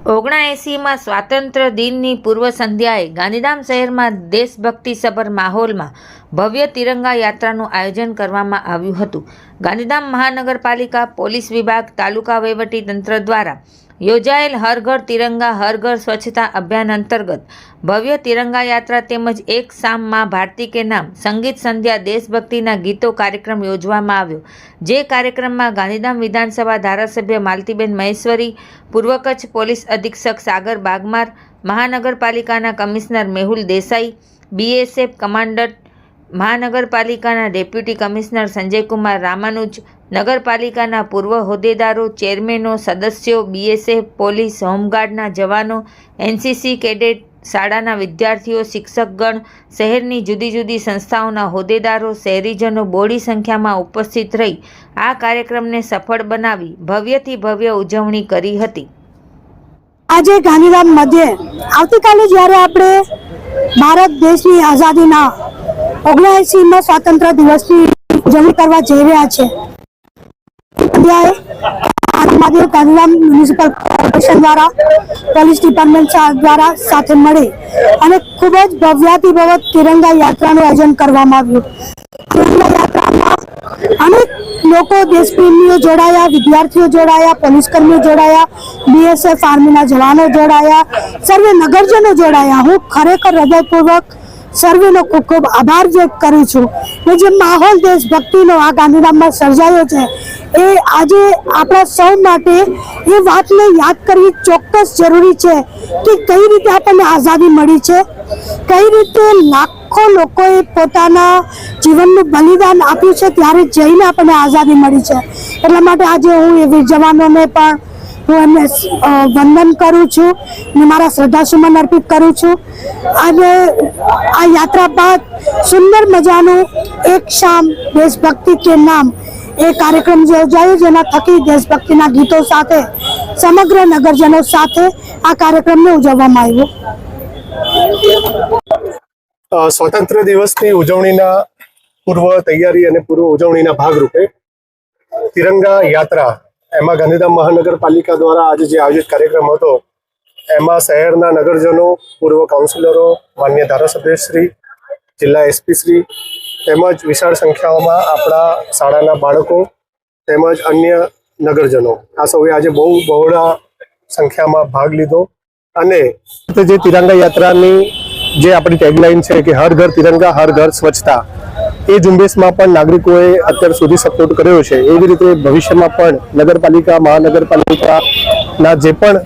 79માં સ્વાતંત્ર્ય દિનની પૂર્વ સંધ્યાએ ગાંધીધામ શહેરમાં દેશભક્તિસભર માહોલમાં ભવ્ય તિરંગા યાત્રાનું આયોજન કરવામાં આવ્યું હતું. ગાંધીધામ મહાનગરપાલિકા, પોલીસ વિભાગ, તાલુકા વહીવટી તંત્ર દ્વારા યોજાયેલ હર ઘર તિરંગા હર ઘર સ્વચ્છતા અભિયાન અંતર્ગત ભવ્ય તિરંગા યાત્રા તેમજ એક શામ માં ભારતી કે નામ સંગીત સંધ્યા દેશભક્તિના ગીતો કાર્યક્રમ યોજવામાં આવ્યો. જે કાર્યક્રમમાં ગાંધીધામ વિધાનસભા ધારાસભ્ય માલતીબેન મહેશ્વરી, પૂર્વ કચ્છ પોલીસ અધિક્ષક સાગર બાગમાર, મહાનગરપાલિકાના commissioner Mehul Desai, BSF commandant, મહાનગરપાલિકાના ડેપ્યુટી કમિશનર સંજયકુમાર રામાનુજ, નગરપાલિકાના પૂર્વ હોદ્દેદારો, ચેરમેનો, સદસ્યો, BSF, પોલીસ, હોમગાર્ડના જવાનો, NCC કેડેટ, શાળાના વિદ્યાર્થીઓ, શિક્ષકગણ, શહેરની જુદી જુદી સંસ્થાઓના હોદ્દેદારો, શહેરીજનો બોડી સંખ્યામાં ઉપસ્થિત રહી આ કાર્યક્રમને સફળ બનાવી ભવ્યથી ભવ્ય ઉજવણી કરી હતી. આજે ગાંધીધામ મધ્યે આવતીકાલે જ્યારે આપણે ભારત દેશની આઝાદીના 79માં સ્વાતંત્ર્ય દિવસની ઉજવણી કરવા જઈ રહ્યા છે, ગાંધીધામ મ્યુનિસિપલ કોર્પોરેશન દ્વારા, પોલીસ ડિપાર્ટમેન્ટ દ્વારા સાથે મળી અને ખૂબ જ ભવ્યાતિ ભવ્ય તિરંગા યાત્રાનું આયોજન કરવામાં આવ્યું. તિરંગા યાત્રામાં અનેક લોકો, દેશપ્રેમીઓ જોડાયા, વિદ્યાર્થીઓ જોડાયા, પોલીસકર્મીઓ જોડાયા, BSF આર્મીના જવાનો જોડાયા, સર્વે નગરજનો જોડાયા. હું ખરેખર હૃદયપૂર્વક સર્વેનો ખૂબ ખૂબ આભાર વ્યક્ત કરું છું. ને જે માહોલ દેશભક્તિનો આ ગાંધીધામમાં સર્જાયો છે એ આજે આપણા સૌ માટે એ વાતને યાદ કરવી ચોક્કસ જરૂરી છે કે કઈ રીતે આપણને આઝાદી મળી છે, કઈ રીતે લાખો લોકોએ પોતાના જીવનનું બલિદાન આપ્યું છે ત્યારે જઈને આપણને આઝાદી મળી છે. એટલા માટે આજે હું એ વીર જવાનોને પણ હું એમને વંદન કરું છું ને મારા શ્રદ્ધાસુમન અર્પિત કરું છું. અને આ યાત્રા બાદ સુંદર મજાનું એક શામ દેશભક્તિ કે નામ એ કાર્યક્રમ યોજાયો, જેના થકી દેશભક્તિના ગીતો સાથે સમગ્ર નગરજનો સાથે આ કાર્યક્રમને ઉજવવામાં આવ્યો. સ્વતંત્ર દિવસની ઉજવણીના પૂર્વ તૈયારી અને પૂર્વ ઉજવણીના ભાગરૂપે તિરંગા યાત્રા, એમાં ગાંધીધામ મહાનગરપાલિકા દ્વારા આજે જે આયોજિત કાર્યક્રમ હતો એમાં શહેરના નગરજનો, પૂર્વ કાઉન્સિલરો, માન્ય ધારાસભ્યશ્રી, જિલ્લા SP શ્રી તેમજ વિશાળ સંખ્યાઓમાં આપણા શાળાના બાળકો તેમજ અન્ય નગરજનો આ સૌએ આજે બહુ બહોળા સંખ્યામાં ભાગ લીધો. અને જે તિરંગા યાત્રાની જે આપણી ટેગલાઇન છે કે હર ઘર તિરંગા હર ઘર સ્વચ્છતા, એ ઝુંબેશમાં પણ નાગરિકોએ અત્યાર સુધી સપોર્ટ કર્યો છે. એવી રીતે ભવિષ્યમાં પણ નગરપાલિકા, મહાનગરપાલિકાના જે પણ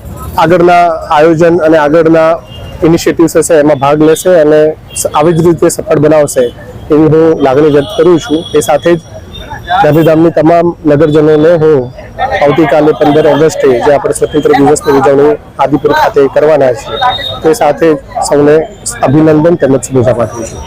આગળના આયોજન અને આગળના ઇનિશિયેટિવ્સ હશે એમાં ભાગ લેશે અને આવી જ રીતે સફળ બનાવશે એવી હું લાગણી વ્યક્ત કરું છું. એ સાથે જ ગાંધીધામની તમામ નગરજનોને હું આવતીકાલે 15 ઓગસ્ટે જે આપણે સ્વતંત્ર દિવસની ઉજવણી આદિપુર ખાતે કરવાના છીએ તે સાથે સૌને અભિનંદન તેમજ શુભેચ્છા પાઠવું છું.